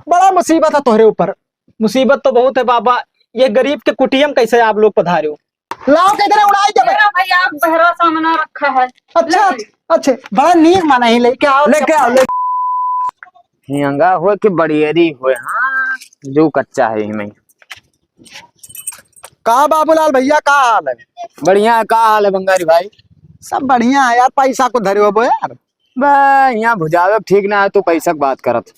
बड़ा मुसीबत है तोहरे ऊपर। मुसीबत तो बहुत है बाबा। ये गरीब के कुटियम कैसे आप लोग पधारे हो? लाओ किधर उड़ाई जब। भैया बहरा सामना रखा है। अच्छा अच्छा, बड़ा नीक माना ही लेके आओ लेके आओ हियंगा हो कि बड़ियरी हो। हाँ जो कच्चा है हिमें। कहा बाबूलाल भैया, का हाल है? बढ़िया है। का हाल है बंगारी भाई? सब बढ़िया है यार। पैसा को धरे हो यार। यहाँ भुजावे ठीक ना है तो पैसा की बात करत।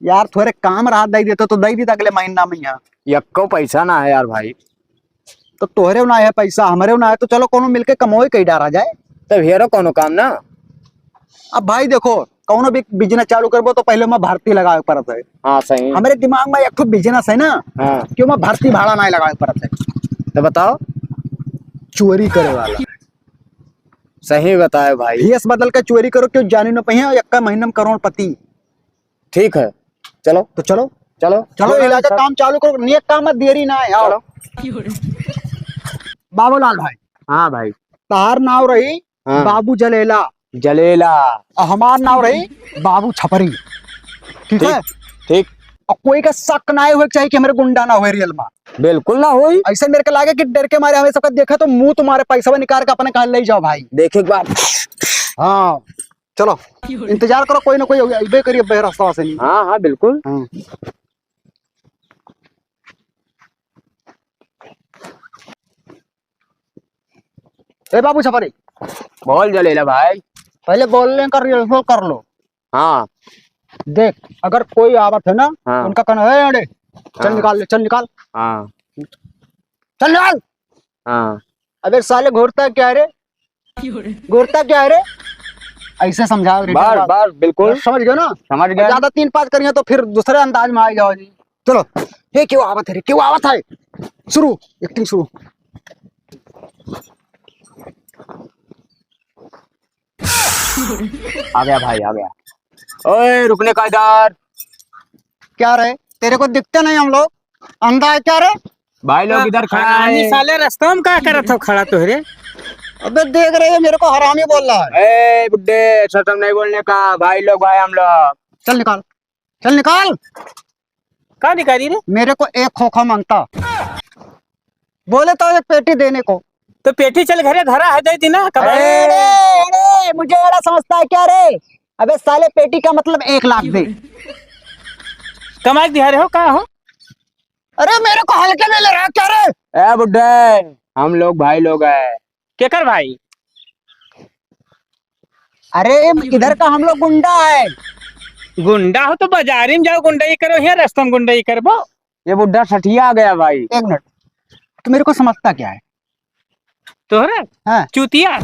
यार थोड़े काम राहत दे देते तो दे दी अगले महीना में। यहाँ यक्को पैसा ना है यार भाई। तो तोहरे ना है पैसा, हमारे ना है, तो चलो कोनो मिलके कमोई कई डारा जाए। तब हेरो कोनो काम ना। अब भाई देखो, कोनो भी बिजनेस चालू करबो तो पहले मैं भर्ती लगावे पड़त है। हाँ सही। हमारे दिमाग में एक तो बिजनेस है ना। हाँ क्यों मैं भर्ती भाड़ा नहीं लगावे पड़त है। तो बताओ। चोरी करे वाला। सही बताए भाई। भेस बदल के चोरी करो, क्यों जानी न पहिया, एक महीने में करोड़पति। ठीक है चलो। तो चलो चलो चलो इलाज का काम चालू करो। नेक काम मत देरी ना है। आओ बाबूलाल भाई। हाँ भाई। तार नाव रही हाँ। बाबू जलेला। जलेला। और हमार नाव रही बाबू छपरी। ठीक है। ठीक। और कोई का शक ना हुए चाहिए कि हमारे गुंडा ना हुए रियल में। बिल्कुल ना होई। ऐसे मेरे को लागे कि डर के मारे हमें सबका देखा तो मुंह तुम्हारे पैसा निकाल के अपने कहा ले जाओ भाई। देखे एक बार। हाँ चलो इंतजार करो, कोई ना कोई अबे करिए रास्ता से नहीं। हाँ हाँ बिल्कुल। हाँ। ए बाबू छपरी, बोल जलेला भाई। पहले बोलने का रिहर्सल कर लो। हाँ देख अगर कोई आवत है ना। हाँ। उनका कहना है अरे चल हाँ। निकाल ले, चल निकाल, हाँ चल निकाल। हाँ। अबे साले घूरता क्या रे, घूरता क्या रे, ऐसे समझाओ। बार बार बिल्कुल समझ गए ना। समझ गया। ज्यादा 3-5 करिए तो फिर दूसरे अंदाज में आ जाओ जी। चलो ये क्यों आवत है रे, क्यों आवत है। शुरू एक्टिंग शुरू। आ गया भाई आ गया। ओए रुकने का इधर। क्या रे, तेरे को दिखते नहीं हम लोग, अंधा है क्या रे? भाई लोग इधर खड़ा है। साले रास्ता में क्या करत हो खड़ा तोहरे? अबे देख रहे हो मेरे को हरामी बोल रहा है। ए बुड्ढे शर्म नहीं बोलने का। भाई लोग भाई हम लोग। चल निकाल, चल निकाल। क्या निकाली रे? मेरे को एक खोखा मांगता, बोले तो एक पेटी देने को। तो पेटी चल घरे धरा है दे देना। अरे मुझे बड़ा समझता है क्या रे। अबे साले पेटी का मतलब 1 लाख दे। कमाई दिहा रहे हो का हो? अरे मेरे को हल्के में ले रहा है क्या रे? ए बुड्ढे हम लोग भाई लोग है। केकर भाई? अरे इधर का हम लोग गुंडा है। गुंडा हो तो बाजारी में जाओ गुंडाई करो, यहाँ रास्ता में गुंडाई करबो। ये बुड्ढा सठिया आ गया भाई। 1 मिनट, तो मेरे को समझता क्या है तोहरा हाँ? चूतिया।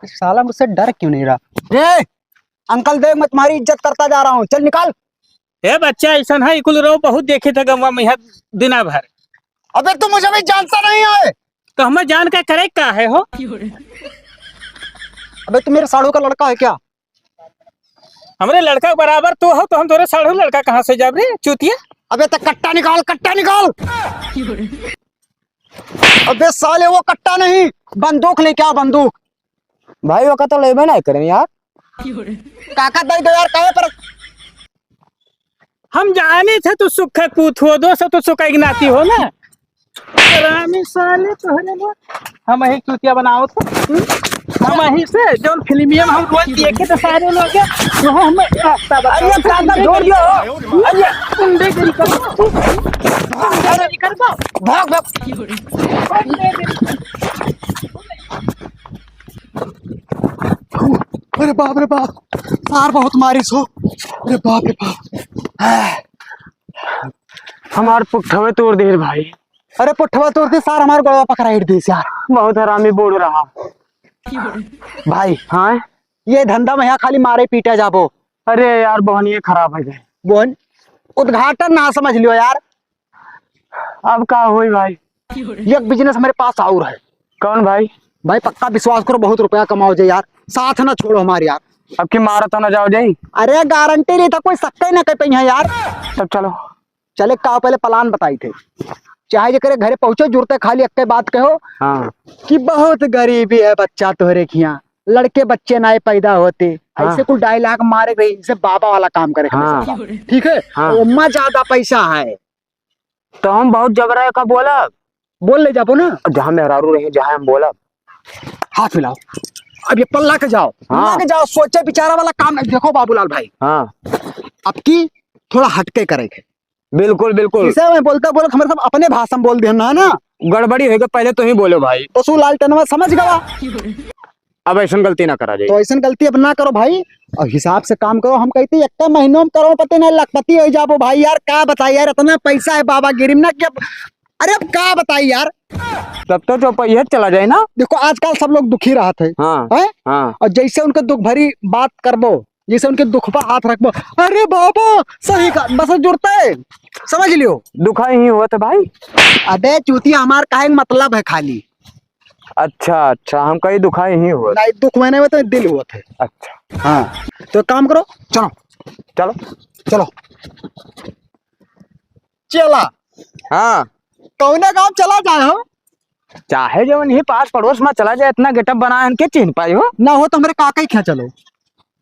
साला मुझसे डर क्यों नहीं रहा रे? अंकल देख मैं तुम्हारी इज्जत करता जा रहा हूँ, चल निकाल। ए बच्चा ऐसा है कुल रो बहुत देखे थे गवा में यहाँ दिना भर। अबे तू मुझे भी जानता नहीं है। तो हमें जान के करे का है हो? अबे तू मेरे साढ़ू का लड़का है क्या? हमरे लड़का के बराबर तो हो, तो हम तोरे साढ़ू लड़का कहाँ से जाब रे चूतिया? अबे तो कट्टा निकाल, कट्टा निकाल। अबे साले वो कट्टा नहीं, बंदूक लेके आ, बंदूक। भाई वो तो लेबे नहीं करें यार। काका दे दो यार, कहे पर। हम जाने थे तो सुख कूथ हो दो सब तो सुख इग्नाती हो ना। रामी साले तोहरे लो हम ही चूतिया बनाओ तो हम ही से जो फिल्मिया में हम रोज देखे तो सारे लोग जो हम रास्ता अरे काका छोड़ दियो। अरे गुंडेगिरी कर भाग भाग। अरे बाप रे बाप, सार बहुत मारिस हो। अरे बाप रे बाप, हमार पुट्ठवे तोड़ दे भाई। अरे पुट्ठवा तोड़ दे सार, हमारे गोड़वा पकड़ा हिट दे यार। बहुत हरामी बोल रहा भाई। हाँ ये धंधा में यहाँ खाली मारे पीटे जाबो। अरे यार बहनिए खराब है गए। बोन उद्घाटन ना समझ लियो यार। अब का हुई भाई? ये बिजनेस हमारे पास और है। कौन भाई? भाई पक्का विश्वास करो, बहुत रुपया कमाओ जे यार, साथ ना छोड़ो हमारे यार। अब की मारा तो ना जाओ जाई। अरे गारंटी नहीं था, कोई सकते ही ना कह पे यार। तब चलो चले का पहले प्लान बताई थे, चाहे जे करे घरे पहुंचो जुड़ते खाली एक बात कहो हाँ कि बहुत गरीबी है बच्चा तोहरे खिया, लड़के बच्चे नए पैदा होते, हाँ। ऐसे कुछ डायलॉग मारे रही, इसे बाबा वाला काम करे हाँ। ठीक है। हाँ। उम्मा ज्यादा पैसा है, तो हम बहुत जबरा का बोला, बोल ले जाबो ना, जहाँ मेहरारू रहे जहाँ हम बोला। हाथ मिलाओ, अब ये पल्ला के जाओ, पल्ला के जाओ, सोचे बिचारा वाला काम है। देखो बाबूलाल भाई, हाँ अब की थोड़ा हटके करेंगे। बिल्कुल बिल्कुल, इसे मैं बोलता बोलो हमारे सब अपने भाषा में बोल देना है ना, गड़बड़ी है पहले तो ही बोलो भाई, तो सू लाल टनवा समझ गवा। अब ऐसा गलती ना करा जाए। तो ऐसा गलती अब ना करो भाई, और हिसाब से काम करो। हम कहते एक महीनों में करोड़पति नहीं लखपति हो जाबो भाई। यार का बताई यार, इतना पैसा है बाबा गिरी में ना कि अरे अब का बताई यार। तब तो चौपहिया चला जाए ना। देखो आजकल सब लोग दुखी रहते हैं, हाँ हैं? हाँ, और जैसे उनके दुख भरी बात करबो, जैसे उनके दुख पर हाथ रखबो, अरे बाबा सही का बस जुड़ता है, समझ लियो। दुखा ही हुआ था भाई। अबे चूतिया हमार काहे मतलब है खाली, अच्छा अच्छा, हम कहीं दुखा ही हुआ। नहीं दुख मैंने में तो दिल हुआ थे। अच्छा हाँ तो काम करो, चलो चलो। चलो चला, हाँ कौने काम चला जाए हो चाहे जब नहीं पास पड़ोस में चला जाए, इतना गेटअप बना है, चिन्ह पाई हो। ना हो तो हमारे काका ही ख्या चलो।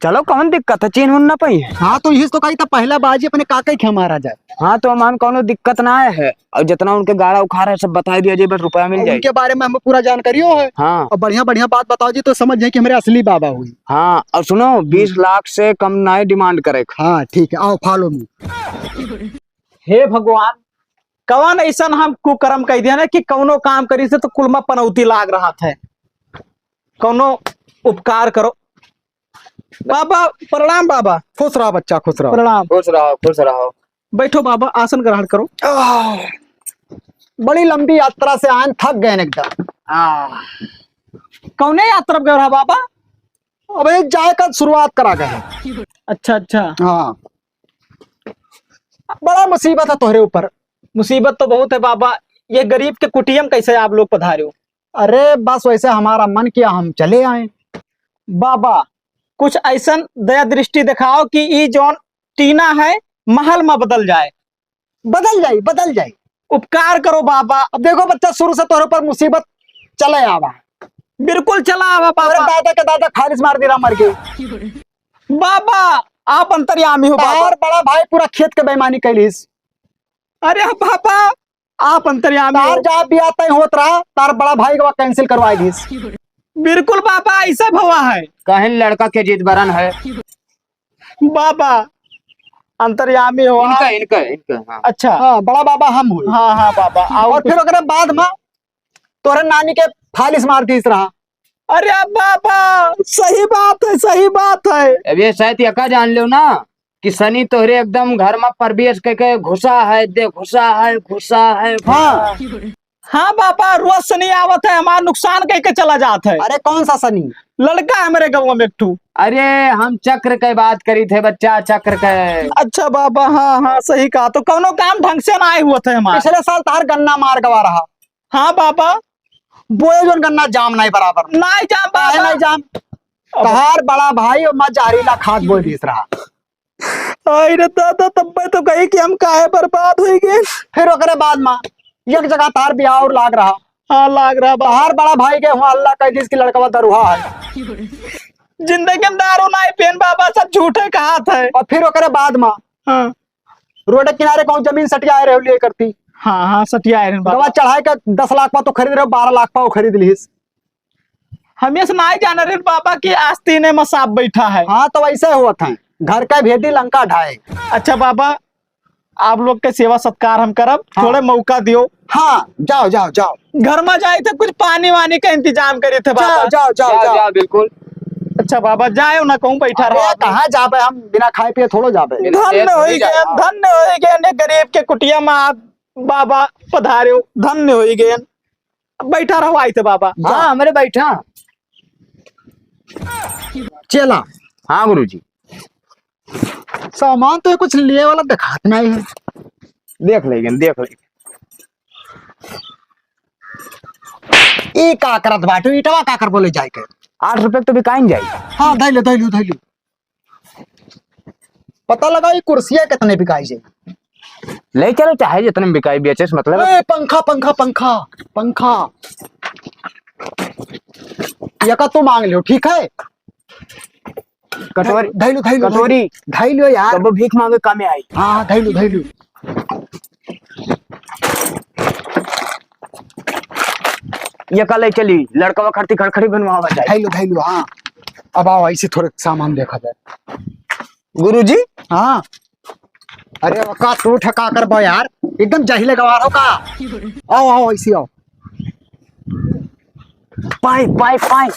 चलो कौन दिक्कत है, चिन्ह ना पाई है। हाँ तो यही तो कही था पहला बाजी अपने काका ही ख्या मारा जाए। हाँ तो हम कोनो दिक्कत ना है, और जितना उनके गाड़ा उखाड़ है सब बता दिया जाए, बस रुपया मिल जाए। उनके बारे में हमें पूरा जानकारी हो है, हाँ और बढ़िया बढ़िया बात बताओ जी तो समझ जाए कि हमारे असली बाबा हुई। हाँ, और सुनो 20 लाख से कम ना डिमांड करे। हाँ ठीक है, आओ फॉलो मी। हे भगवान, कौन ऐसा हम कुकर्म कह दिया ना कि कौनो काम करी से तो कुल में पनौती लाग रहा था। कौनो उपकार करो। बाबा प्रणाम। बाबा खुश रहो बच्चा, खुश रहो। प्रणाम। खुश रहो खुश रहो। बैठो बाबा, आसन ग्रहण करो। बड़ी लंबी यात्रा से आए, थक गए एकदम। कौने यात्रा गए रहा बाबा? अबे जाए का शुरुआत करा गए। अच्छा अच्छा, हाँ बड़ा मुसीबत है तोहरे ऊपर। मुसीबत तो बहुत है बाबा। ये गरीब के कुटियम कैसे आप लोग पधारे हो? अरे बस वैसे हमारा मन किया हम चले आए। बाबा कुछ ऐसा दया दृष्टि दिखाओ कि ये जौन टीना है महल में बदल जाए। बदल जाई बदल जाई। उपकार करो बाबा। अब देखो बच्चा, शुरू से तोहरे ऊपर मुसीबत चले आवा। बिल्कुल चला आवा अरे बाबा। दादा के दादा खारिज मार दिला मर गई। बाबा आप अंतर्यामी हो बाबा। तार बड़ा भाई पूरा खेत के बेईमानी कैलिस। अरे बाबा आप अंतर्यामी तार हो। जा बिया तय होत रहा, तार बड़ा भाई का कैंसिल करवाई दिस। बिल्कुल बाबा, ऐसा भवा है। कहीं लड़का के जीत बरन है। बाबा अंतर्यामी हो आप। इनका इनका इनका हाँ। अच्छा हाँ बड़ा बाबा हम हुए। हाँ हाँ बाबा आओ। और फिर ओकरे बाद में तोरे नानी के फालिस मार दिस रहा। अरे बाबा सही बात है, सही बात है। अब ये शायद यका जान लो ना कि शनि तोहरे एकदम घर में प्रवेश करके घुसा है, दे घुसा है घुसा है। हाँ हाँ बाबा, रोज शनि आवत है, हमारा नुकसान कह के चला जाता है। अरे कौन सा शनि? लड़का है मेरे गाँव में एक ठू। अरे हम चक्र के बात करी थे बच्चा, चक्र के। अच्छा बाबा, हाँ हाँ सही कहा। तो कौनो काम ढंग से ना आए हुए थे हमारे। पिछले साल तार गन्ना मार गवा रहा। हाँ बाबा। बोए जो गन्ना जाम नहीं बराबर। नहीं जाम काहे बाबा। नहीं जाम? तहार बड़ा भाई और मैं जहरीला खाद बोल दिस रहा। अरे दादा तब मैं तो कही कि हम काहे बर्बाद हो गए। फिर ओकरे बाद में एक जगह तार ब्याह और लाग रहा। हाँ लाग रहा बाबा। तहार बड़ा भाई के हुआ अल्लाह कह दिस की लड़का दरुहा है। जिंदगी में दारू नहीं पेन बाबा, सब झूठे कहा था। और फिर ओकरे बाद में हाँ रोड के किनारे कौन जमीन सटिया रहे लिए करती। हाँ हाँ सटिया है दवा बाबा। चढ़ाए का 10 लाख पा तो खरीद रहे हो, 12 लाख पा खरीद लीस। हमें से नहीं जाना रे बाबा कि आस्तीने में सांप बैठा है। हाँ तो वैसे हुआ था, घर का भेदी लंका ढाए। अच्छा बाबा, आप लोग के सेवा सत्कार हम करब। हाँ। थोड़े मौका दियो। हाँ जाओ जाओ जाओ घर में जाए थे, कुछ पानी वानी का इंतजाम करे थे बाबा। जाओ जाओ जाओ जा, जाओ। जा, बिल्कुल। अच्छा बाबा जाए ना, कहूँ बैठा अरे रहो। कहाँ जाबे, हम बिना खाए पिए थोड़ो जाबे। धन्य हो हो गए, जाए। धन्य हो गए ने गरीब के कुटिया में आप बाबा पधारे हो। धन्य हो गए। बैठा रहो आए थे बाबा। हाँ हमारे बैठा। चला हाँ गुरुजी, सामान तो कुछ लिए वाला दिखात नहीं है। देख लेंगे देख लेंगे। ई का करत बाटू, ईटवा का कर बोले जाए के। 8 रुपए तो बिकाइन जाए। हाँ धैलू धैलू धैलू। पता लगा ये कुर्सियां कितने बिकाई जाए। ले चलो चाहे जितने में बिकाई बेचे मतलब। ए पंखा पंखा पंखा पंखा। ये का तू मांग लियो, ठीक है? कटोरी धैलू धैलू कटोरी धैलू यार। कब भीख मांगे काम में आई। हाँ धैलू धैलू। ये कल चली लड़का खड़ती खड़खड़ी बनवा जाए। धैलू धैलू। हाँ अब आओ ऐसे थोड़े सामान देखा जाए। गुरुजी हाँ अरे का तू ठका कर बो यार, एकदम जहिले गवार हो का। आओ आओ ऐसे आओ। पाई पाई पाई।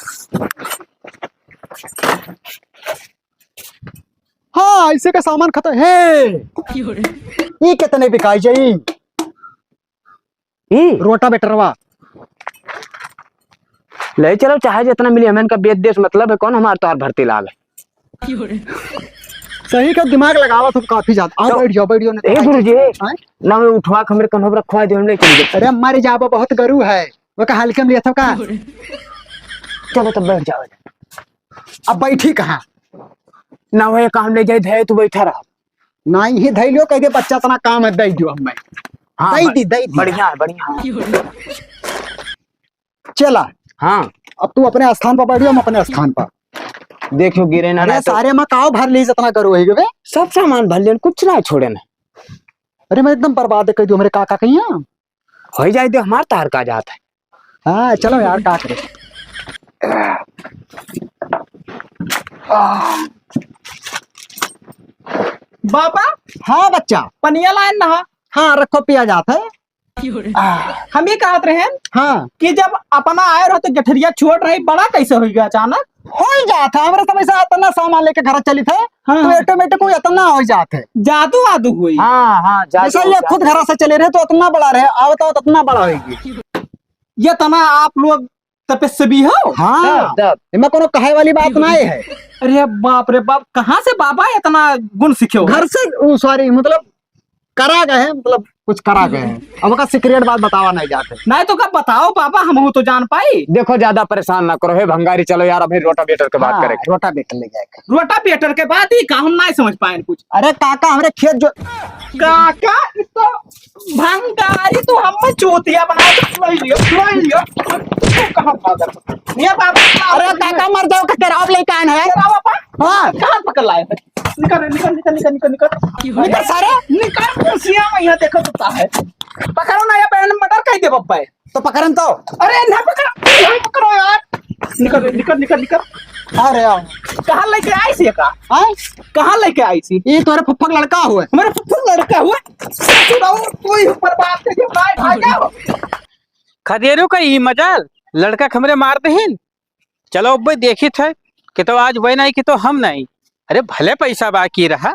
हाँ ऐसे का सामान खत्म है। ये कितने बिकाई जाई? रोटा बेटरवा ले चलो चाहे जितना मिली हमें, इनका बेच देश मतलब है कौन, हमारे तो भर्ती लाल है। सही का दिमाग लगावा तो काफी ज्यादा। आओ बैठ जाओ बैठ जाओ। ए गुरुजी ना मैं उठवा के हमरे कन्हो रखवा दे, हम ले चल गए। अरे मर जाबो, बहुत गरु है वो का हल्के में लिया था का। चलो तब बैठ जाओ। अब बैठी कहाँ? ना वो काम ले जाए थे तू बैठा रहा। नहीं ही धैलियो कह दे बच्चा तना काम है दई दियो हमें। हाँ दई दी बढ़िया है बढ़िया। चला। हाँ अब तू अपने स्थान पर बैठ जाओ, हम अपने स्थान पर। देखो गिरे ना अरे तो सारे में काओ भर ली जितना करो है बे। सब सामान भर ले, कुछ ना छोड़े ना। अरे मैं एकदम बर्बाद कर दियो मेरे काका कहीं। हो जाए तो हमार तार का जाता है। हाँ चलो यार का करे। बाबा हाँ बच्चा। पनिया लाइन नहा। हाँ रखो पिया जाता है। हम ये कहत रहे हैं हाँ कि जब अपना आए रहो तो गठरिया छोड़ रही, बड़ा कैसे हो गया अचानक? हो ही जाता हमारे समय से इतना सामान लेके घर चली थे। हाँ। तो ऑटोमेटिक को इतना हो जाते। जादू आदू हुई। हाँ हाँ जैसा ये खुद घर से चले रहे तो इतना बड़ा रहे, आओ तो इतना बड़ा होगी। ये तना आप लोग तपस्वी हो। हाँ इनमें कोनो कहे वाली बात नहीं है। अरे बाप रे बाप, कहाँ से बाबा इतना गुण सीखे हो? घर से सॉरी मतलब करा गए हैं, मतलब कुछ करा गए हैं। अब का सीक्रेट बात बतावा नहीं जाते। नहीं तो कब बताओ बाबा, हम हो तो जान पाई। देखो ज्यादा परेशान ना करो हे भंगारी, चलो यार अभी रोटा बेटर के बात करेंगे। रोटा बेटर ले जाएगा। रोटा पेटर के बाद ही का हम नहीं समझ पाए कुछ। अरे काका हमारे खेत जो काका तो भंगारी तो हम चोतिया बना के ले लियो। कहाँ भागा ये बाबा? अरे काका मर जाओ का तेरा आप लेके आए हैं। हाँ कहाँ पकड़ लाए? निकल निकल निकल निकल निकल निकल निकल सारे निकल। कुर्सियां में यहाँ देखो तो है। पकड़ो ना, या पैन मटर कह दे बप्पा। तो पकड़न तो। अरे ना पकड़ो यार। निकल निकल निकल निकल। अरे आओ। कहाँ लेके आई सी का? हाँ कहाँ लेके आई सी? ये तुम्हारे फुफ्फक लड़का हुआ। हमारे फुफ्फू लड़का हुआ। कोई ऊपर बात कर भाग। खदेरू का ही मजाल लड़का खमरे मार दहीन। चलो अब देखी थे कि तो आज वही नहीं कि तो हम नहीं। अरे भले पैसा बाकी रहा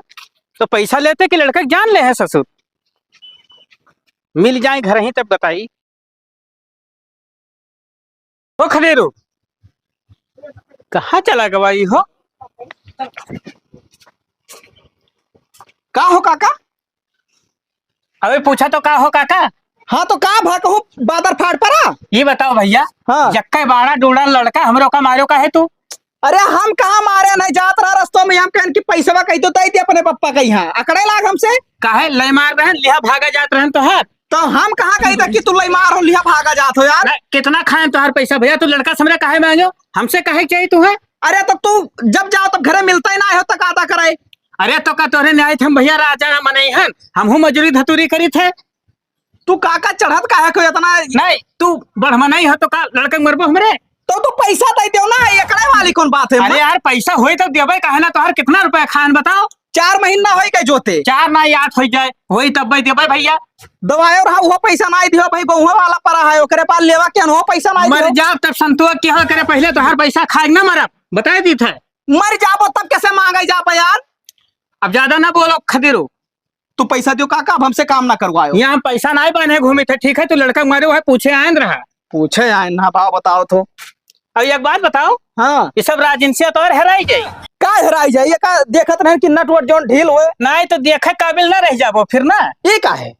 तो पैसा लेते कि लड़का जान ले है ससुर। मिल जाए घर ही तब बताई। ओ खदेरू कहाँ चला गवाई हो? का हो काका? अबे पूछा तो का हो काका? हाँ तो का भाग हो बादर फाड़ पड़ा। ये बताओ भैया। हाँ। जक्का बाड़ा डोड़ा लड़का हमरो का मारो का है तू? अरे हम कहाँ मारे नहीं जात रहा रस्तों में, हम कहन की पैसा कही तो दे अपने पप्पा के यहाँ अकड़े लाग हमसे। काहे लय मार रहे लिहा भागा जात रहन तो हाथ। तो हम कहाँ कही था कि तू लई मार हो लिया भागा जात हो यार। कितना खाए तुहार पैसा भैया? तू लड़का समरे काहे मांगो? हमसे काहे चाहिए तू है? अरे तो तू जब जाओ तब घरे मिलता ही ना हो तो कादा करे। अरे तो का तोहरे न्याय थे भैया राजा मनाई हन, हमहू मजूरी धतूरी करी थे। तू काका चढ़त काहे को इतना? नहीं तू बढ़मनाई हो तो का लड़का मरबो हमरे? तो तू पैसा दे दो ना, एकड़े वाली कौन बात है? अरे यार पैसा होई तो देबे काहे ना? तोहर कितना रुपया खान बताओ? 4 महीना होई गए जोते। 4 ना याद हो जाए वही तब देबे भैया। दवाई रहा वो पैसा नहीं दियो भाई, बहुआ वाला पड़ा है ओकरे पास लेवा के वो पैसा नहीं मर दियो। जा तब संतोष के हो करे पहले तोहर पैसा खाए ना मरब बता दी थे। मर जाबो तब कैसे मांगे जा पे यार? अब ज्यादा ना बोलो खदेरो। तू पैसा दियो काका, अब हमसे काम ना करवायो। यहाँ पैसा नहीं बने घूमे थे ठीक है। तू लड़का मारे है पूछे आयन रहा। पूछे आए ना भाव बताओ तो। अब एक बात बताओ, हाँ ये सब राजनिया तो हेराई जाई का हेराई जाए? ये का देखत नहीं कि नटवट जोन ढील हुए नहीं तो देखे काबिल ना रह जाबो फिर ना। ये का है?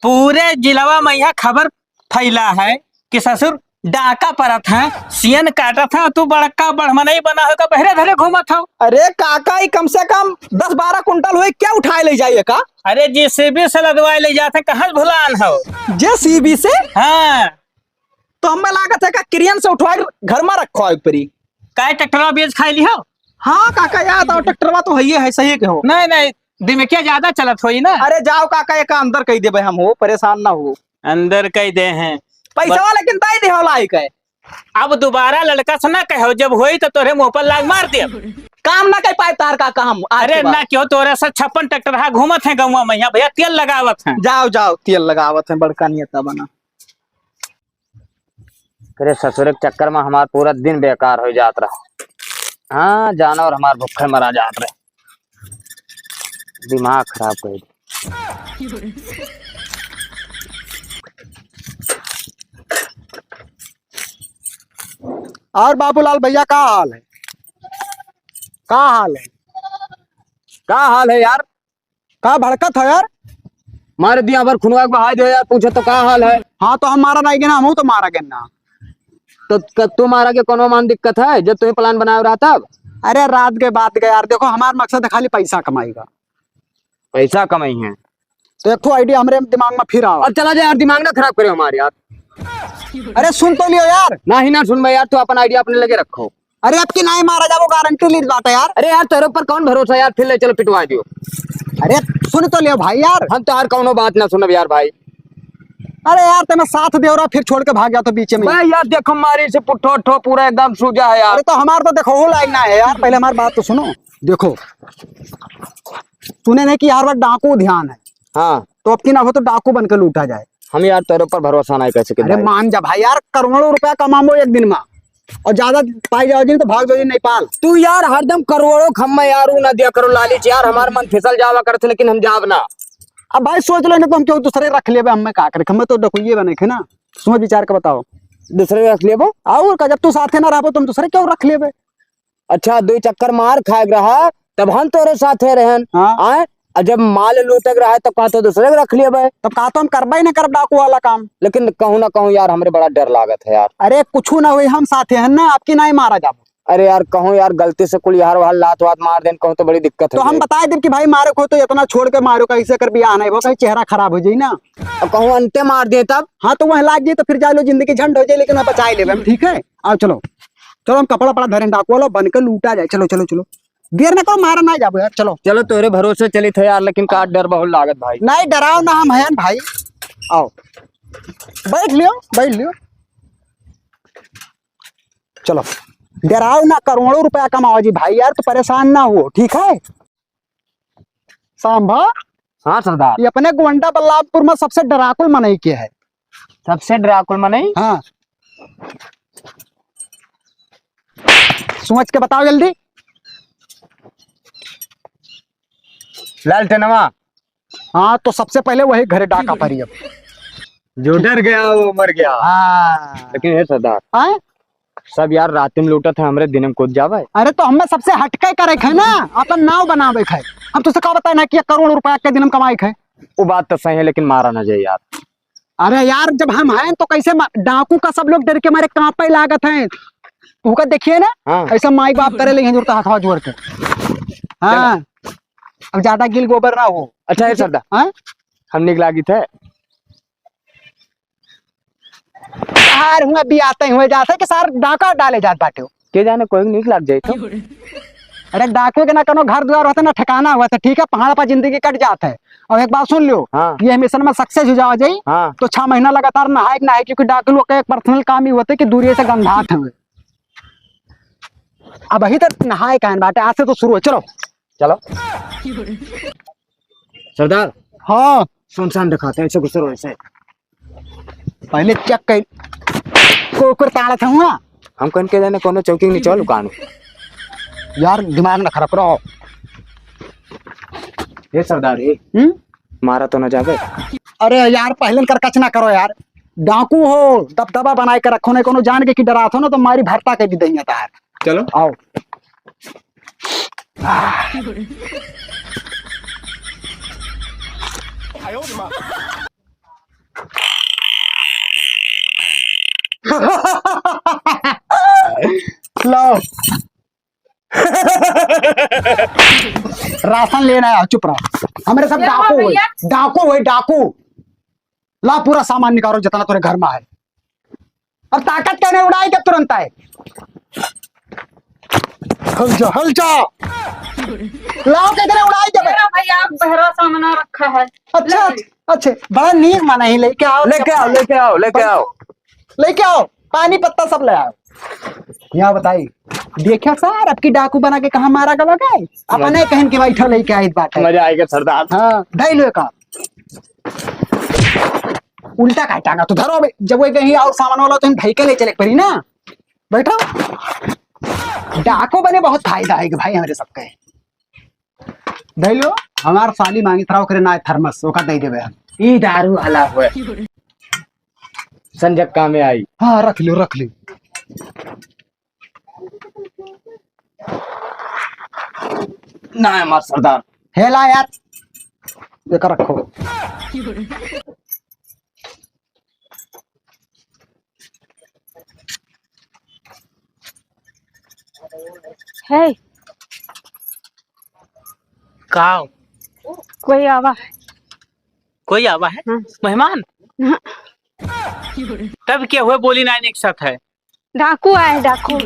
पूरे जिलावा में यह खबर फैला है कि ससुर डाका परत है, सियन काटत है, तू बड़का बढ़मनई बना होगा बहरे धरे घूमत हो। अरे काका ही कम से कम 10-12 कुंटल हुए, क्या उठाए ले जाइए का? अरे जेसीबी से लदवाए ले जाते कहाँ भुलान हो? जेसीबी से? हाँ तो हमें लागत है का क्रियन से उठवाई घर में रखो एक परी। काय ट्रैक्टर बेच खाई लियो। हाँ काका याद आओ ट्रैक्टरवा तो है सही के हो। नहीं नहीं दिमकिया ज्यादा चलत होई ना। अरे जाओ काका एक अंदर कही दे भाई, हम हो परेशान ना हो। अंदर कह दे हैं पैसा लेकिन ताई दे हो लाइक है। अब दोबारा लड़का से ना कहो, जब होई तो तोरे मुंह पर लाग मार दे। काम ना कर पाए तार काका हम आज अरे के बाद। ना क्यों तोरे से 56 ट्रैक्टर हा घूमत है गौवा में, यहाँ भैया तेल लगावत है। जाओ जाओ तेल लगावत है बड़का नियता बना। तेरे ससुर के चक्कर में हमारा पूरा दिन बेकार हो जात रहा। हाँ जानवर हमारे भूखे मरा जात रहे, दिमाग खराब कर दी। और बाबूलाल भैया का हाल है? का हाल है? का हाल है यार? का भड़कत है यार? मार दिया पर खुनवा के बहा दो यार, पूछो तो का हाल है? हाँ तो हम मारा नहीं गे ना, हम तो मारा गे ना। तो तुम्हारा के कोनो मान दिक्कत है जब तुम्हें प्लान बनाया रहा तब? अरे रात के बात गए यार, देखो हमारा मकसद है खाली पैसा कमाई का। पैसा कमाई है तो एक तो आइडिया हमारे दिमाग में फिर आओ। और चला जाए यार, दिमाग ना खराब करे हमारे यार। अरे सुन तो लियो यार। ना ही ना सुन भाई यार, तू अपन आइडिया अपने लगे रखो। अरे आपकी नहीं मारा जा, वो गारंटी ली बात है यार। अरे यार तेरे ऊपर कौन भरोसा यार, फिर ले चलो पिटवा दियो। अरे सुन तो लियो भाई यार। हम तो यार कौनो बात ना सुनब यार भाई। अरे यार तुम्हें साथ दे रहा फिर छोड़ के भाग गया तो बीच में। भाई यार देखो हमारी से पुट्ठो ठो पूरा एकदम सूजा है यार। अरे तो हमारा तो देखो हो लाइक ना है यार, पहले हमारी बात तो सुनो। देखो तूने नहीं कि हर बार डाकू ध्यान है, हाँ तो अब की ना हो तो डाकू बनकर लूटा जाए। हम यार तेरे ऊपर भरोसा नहीं कर सके अरे भाई। मान जा भाई यार, करोड़ों रुपया कमामो एक दिन में और ज्यादा पाई जाओ जी तो भाग जाओ जी नेपाल। तू यार हरदम करोड़ों खम्मा यार ना दिया करो लालच यार, हमारा मन फिसल जावा करते लेकिन हम जाव ना। अब भाई सोच लो ना, तो हम क्यों दूसरे रख ले हमें का करे, हमें तो डकुइए बने थे ना। सोच विचार के बताओ। दूसरे रख लिये वो। और का जब तू साथे ना रहो तुम दूसरे क्यों रख ले? अच्छा 2 चक्कर मार खाए रहा तब हम तोरे साथे रहन। हाँ आए और जब माल लूटक रहा है तब कहा तो दूसरे को रख लिये भाई। तब कहा तो हम करबा ही ना करब डाकू वाला काम। लेकिन कहूँ ना कहूँ यार हमरे बड़ा डर लागत है यार। अरे कुछ ना हुई, हम साथे हैं ना, आपकी नहीं मारा जाबो। अरे यार कहूँ यार गलती से कुल यार वहां लात वात मार देन कहूँ तो बड़ी दिक्कत तो है। हम बताए दिन कि भाई मारे को तो इतना छोड़ के मारो, कैसे कर बियाह नहीं वो कहीं चेहरा खराब हो जाए ना। और कहूँ अंते मार दे तब। हाँ तो वह लाग जाए तो फिर जाए लो जिंदगी झंड हो जाए, लेकिन हम बचा ले हम। ठीक है आओ चलो चलो, हम कपड़ा पड़ा धरे डाकू वाला बन के लूटा जाए। चलो चलो चलो, देर ना करो, मारा ना जाबो यार। चलो चलो तोरे भरोसे चली थे यार, लेकिन का डर बहुत लागत भाई। नहीं डराओ ना, हम हैं भाई। आओ बैठ लियो बैठ लियो। चलो डराओ ना, करोड़ों रुपया कमाओ जी भाई यार, तो परेशान ना हो। ठीक है सांभा, हाँ सरदार। ये अपने गोंडा बल्लाभपुर में सबसे डराकुल मनई के है। सबसे डराकुल में नहीं। हाँ सोच के बताओ जल्दी। लालटेनवा। हाँ तो सबसे पहले वही घरे डाका पड़ी। अब जो डर गया वो मर गया। हाँ लेकिन ये सरदार आए? सब यार रात में लूटा था हमरे दिन में कूद जावे। अरे तो हमें सबसे हटके करे है ना, अपन नाव बनावे है। हम तुझसे कहा बताए ना कि 1 करोड़ रुपया के दिन हम कमाई है। वो बात तो सही है लेकिन मारा ना जाए यार। अरे यार जब हम हैं तो कैसे डाकू का सब लोग डर के मारे कांपे लागत हैं। तू का देखिए ना। हाँ। ऐसा माई बाप करे लेकिन जुड़ता हाथ जोड़ के। हाँ अब ज्यादा गिल गोबर ना हो। अच्छा है सरदार। हाँ हम निकला गई थे यार हुआ भी आते हुए जाते कि सार डाका डाले जात बाटे। के जाने कोई निक लग जाए तो। अरे डाकू के ना कनो घर द्वार होता ना ठिकाना हुआ था। ठीक है पहाड़ पर जिंदगी कट जाता है। और एक बात सुन लो। हाँ। ये मिशन में सक्सेस हो जाओ जाए हाँ। तो 6 महीना लगातार नहाए नहाए, क्योंकि डाकू लोग का एक पर्सनल काम ही होता है कि दूरी से गंधात हुए। अब अभी तक नहाए कहन बाटे, आज से तो शुरू हो। चलो चलो सरदार। हाँ सुनसान दिखाते हैं ऐसे गुस्से ऐसे। पहले चेक कर को ताड़ा था हुआ। हम कौन के जाने कोनो चौकी नहीं चल कान। यार दिमाग ना खराब करो। ये सरदार ये मारा तो ना जावे। अरे यार पहले कर कच ना करो यार, डाकू हो दबदबा बनाए के रखो, नहीं कोनो जान के कि डरात हो ना तो मारी भरता के भी दही है। चलो आओ लो राशन लेना है। चुप रहो, हमारे सब डाकू हुए, डाकू हुए डाकू। ला पूरा सामान निकालो जितना तुम्हारे घर में है। और ताकत कहने उड़ाई के तुरंत आए। हल जा लाओ किधर उड़ाई जब। मेरा भैया बहरा सामना रखा है। अच्छा अच्छा बड़ा नीक माना ही लेके आओ लेके आओ पानी पत्ता सब ले आओ। यहाँ बताई देखा सर आपकी डाकू बना के कहा मारा गवा गए अपने कहन के बैठा लेके आई बात है। मजा आएगा सरदार। हाँ ढाई लो का उल्टा काटांगा तो धरो बे। जब वो कहीं और सामान वाला तो हम ढाई के ले चले पड़ी ना। बैठो डाको बने बहुत फायदा है कि भाई हमारे सबके दे लो। हमार साली मांगी थराव करे ना थर्मस ओका दे देबे हम। ई दारू हला हुए संजय काम में आई। हाँ रख लो ना हमार सरदार। हेला यार देखा रखो। है का कोई आवा है। कोई आवा है? हाँ। मेहमान? हाँ। तब क्या हुआ बोली ना एक साथ है? डाकू आए डाकू।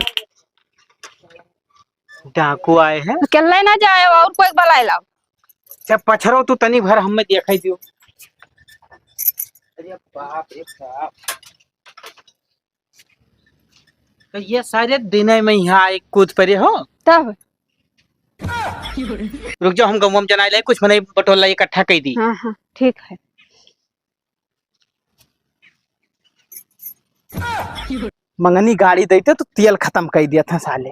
डाकू आए हैं? अकेले ना जाए और कोई बलाई लाओ। जब पछरो तू तनी भर हमें दिखाई दियो। अरे बाप रे बाप। तो ये सारे दिन में यहाँ एक कूद पड़े हो। तब रुक जाओ हम गम जनाए ले कुछ मने बटोला इकट्ठा कर दी। हाँ हाँ ठीक है। मंगनी गाड़ी देते तो तेल खत्म कर दिया था साले।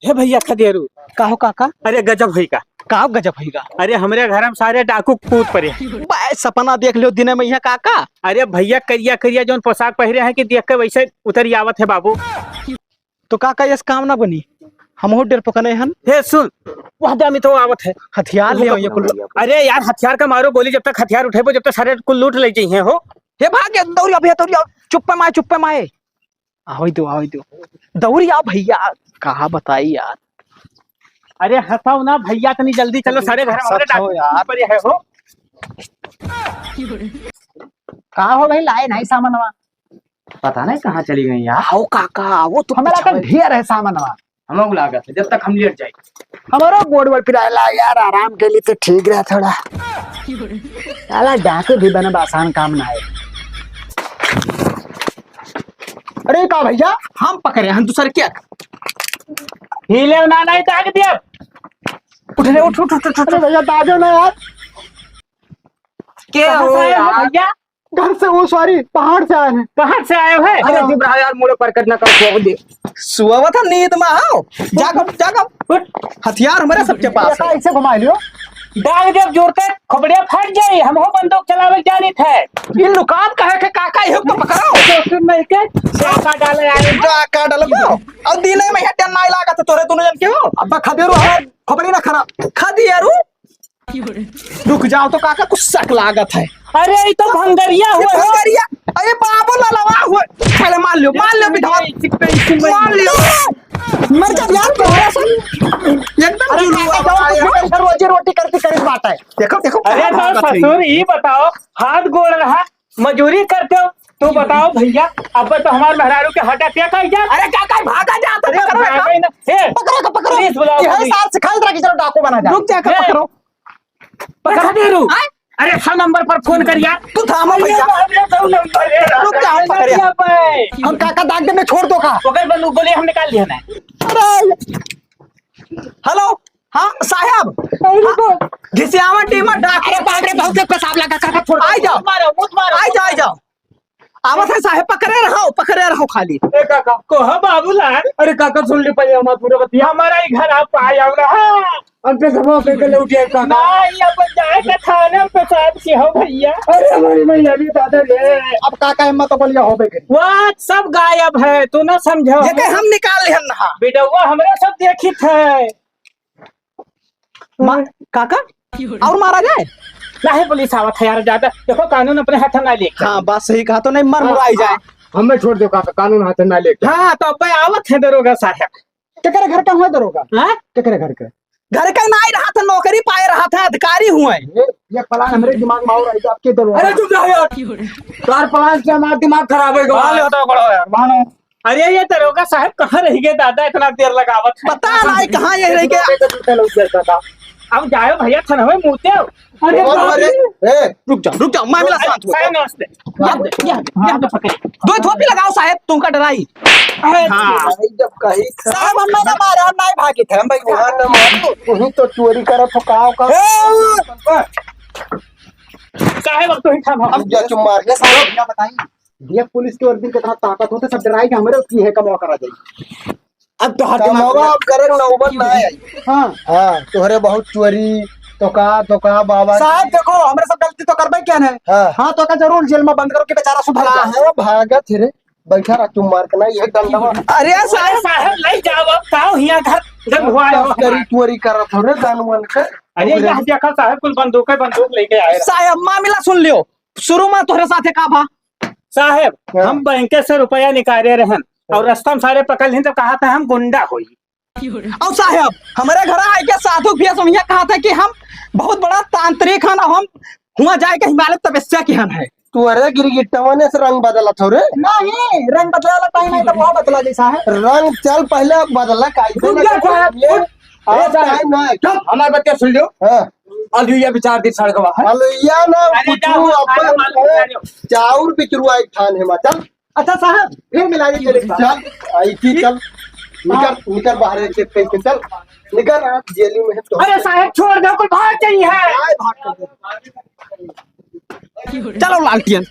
हे भैया खदेरू। काहो काका? अरे गजब होइगा। काहो गजब होइगा? अरे हमारे घर में सारे डाकू कूद पड़े। बे सपना देख लियो दिन में यहाँ काका। अरे भैया करिया करिया जो पोशाक पहरे हैं कि देख के वैसे उतर आवत है बाबू। तो काका यस काम ना बनी हम हो डेर पकने हन। हे सुन वह में तो आवत है हथियार ले ये कुल। अरे यार हथियार का मारो गोली जब तक हथियार उठेबो जब तक सारे कुल लूट ले जाइए हो। हे भाग दौड़िया भैया दौड़िया चुप पे माए आओ दो दौड़िया भैया कहा बताई यार। अरे हंसाओ ना भैया तनी जल्दी चलो सारे घर हमारे सच हो यार। पर है हो। कहा हो भाई लाए नहीं सामानवा। पता नहीं कहाँ चली गई यार। आओ काका वो तो हमारा तो ढेर है सामानवा। हम लागत है जब तक हम लेट जाए। हमारा बोर्ड पिराला यार आराम के लिए तो ठीक रहा थोड़ा। साला डाकू भी बना आसान काम ना है। अरे का भैया हम पकड़े हम दूसरे क्या हिले ना नहीं ताक दिया। उठ अरे भैया ताजो ना यार। क्या हो यार? भैया घर से वो सॉरी पहाड़ से आए हैं। कहाँ से आए हो? अरे चुप रहा यार मुड़े पर करना कर दे। सुआ था नींद में आओ जागो हथियार हमारे सबके पास है। ऐसे घुमा लियो। डाल जब जोर के खोपड़िया फट जाई हम हो बंदूक चलावे जानी थे। ये लुकात कहे के काका ये तो पकड़ो तो मैं के डाका डाले आए डाका डालबो और दिने में हटे ना लगा तो तोरे दोनों जन के हो। अब्बा खदेरो है खबरी ना खरा खदियारू रुक जाओ तो काका कुछ शक लागत है। अरे ये तो भंगरिया हुआ है। भंगरिया अरे बाबू ललवा हुए पहले मान लियो बिठा मान लियो मर जा यार तोरा से एकदम रोजी रोटी करती बात है। देखो अरे तो ससुर ये बताओ हाथ गोड़ रहा मजूरी करते हो तू बताओ भैया अब तो हमारे मेहरारू के हटा क्या कह जा। अरे काका भागा जा पकड़ो पुलिस बुलाओ। ये साल सिखा दे कि चलो डाकू बना जा। रुक जा पकड़ो पकड़ दे रू। अरे 100 नंबर पर फोन कर यार। तू थामो भैया रुक जा हम पकड़े हम काका दाग दे में छोड़ दो का। पकड़ बंदूक गोली हम निकाल लिया ना। हेलो हाँ साहब घिसियावा टीमा डाके बाटे बहुत पेशाब लगा काका छोड़ आ जाओ आ जाओ आवत है साहब पकड़े रहो खाली। ए काका को है बाबूलाल। अरे काका सुन ले पहले हमारा पूरा बतिया हमारा ही घर आप आया रहा हम पे सब पे के लौटिए काका। नहीं अब जाए का थाना पेशाब से हो भैया। अरे हमारी मैया भी दादा रे अब काका हिम्मत बोलिया होबे के वो सब गायब है तू ना समझो। ये हम निकाल ले ना बेटवा हमरा सब देखी थे। काका और मारा जाए नहीं पुलिस आवत है यार ज्यादा देखो कानून अपने हाथ में ना ले। हाँ बात सही कहा तो नहीं मर मुराई जाए। हमें छोड़ दो काका कानून हाथ में ना लेके। हाँ तो अब आवत है दरोगा साहब। केकरे घर का हुआ दरोगा हाँ केकरे घर के घर का नहीं रहा था, नौकरी पाए रहा था, अधिकारी हुए। ये प्लान हमारे दिमाग में और आई तो आपके दरवाजे। अरे चुप रहो यार, तार प्लान से हमारा दिमाग खराब हो गया। अरे ये दरोगा साहब कहाँ रह गए दादा, इतना देर लगावत है। पता नहीं कहाँ ये रह गया। अब जाओ भैया थन हमें मुँहते हो। अरे बाप रे। रुक जाओ मामला शांत हो। साहब नमस्ते। यहाँ पे पकड़े। दो थोपी लगाओ साहब, तुमका डराई। हाँ। जब कहीं साहब हम ना मारे, हम नहीं भागे थे, हम भाई हाँ न मारो वही तो चोरी करो तो का साहब अब तो ही था। अब जा चुप मार के साहब क्या बताई ये पुलिस के वर्दी कितना ताकत होते सब डराई के हमारे उसकी है कमवा करा जाए। अब तो हर कमवा अब करे नौबत ना आई। हाँ हाँ तोहरे बहुत चोरी तो का बाबा साहब देखो हमारे सब गलती तो करबे क्या है। हाँ तो का जरूर जेल में बंद करो कि बेचारा सुधर जाए। है भागा थे बैठा रहा चुम मार के ना ये डंडा अरे साहब साहब नहीं जाओ अब काओ यहाँ घर जब हुआ है करी चोरी कर थोड़े दानवन के। अरे यहाँ देखा साहब कुल बंदूक लेके आए रहा। साहब मामला सुन लियो, शुरू में तोहरे साथे का भा साहब हम बैंक से रुपया निकाले रहन और रास्ता में सारे पकड़ लें तो कहा था हम गुंडा होई। और साहब हमारे घर आए के साधु भी सुनिया कहा था कि हम बहुत बड़ा तांत्रिक हन, हम हुआ जाए के हिमालय तपस्या की हन है। तू अरे गिरगिटवाने से रंग बदला थोड़े नहीं रंग बदला लगता है, नहीं तो वो बदला जैसा है। रंग चल पहले बदला हमारे बच्चे सुन लो। अलुइया विचार दी सड़क बाहर। अलुइया ना अरे कुछ जाओ, अपन सारा मालूम चाउर पिचरुआ एक थान है चल। अच्छा साहब फिर मिला दीजिए। चल आई थी चल निकल निकल बाहर के चल निकल जेली में है तो। अरे साहब छोड़ दो कुल भाग चाहिए है। चलो लालटियन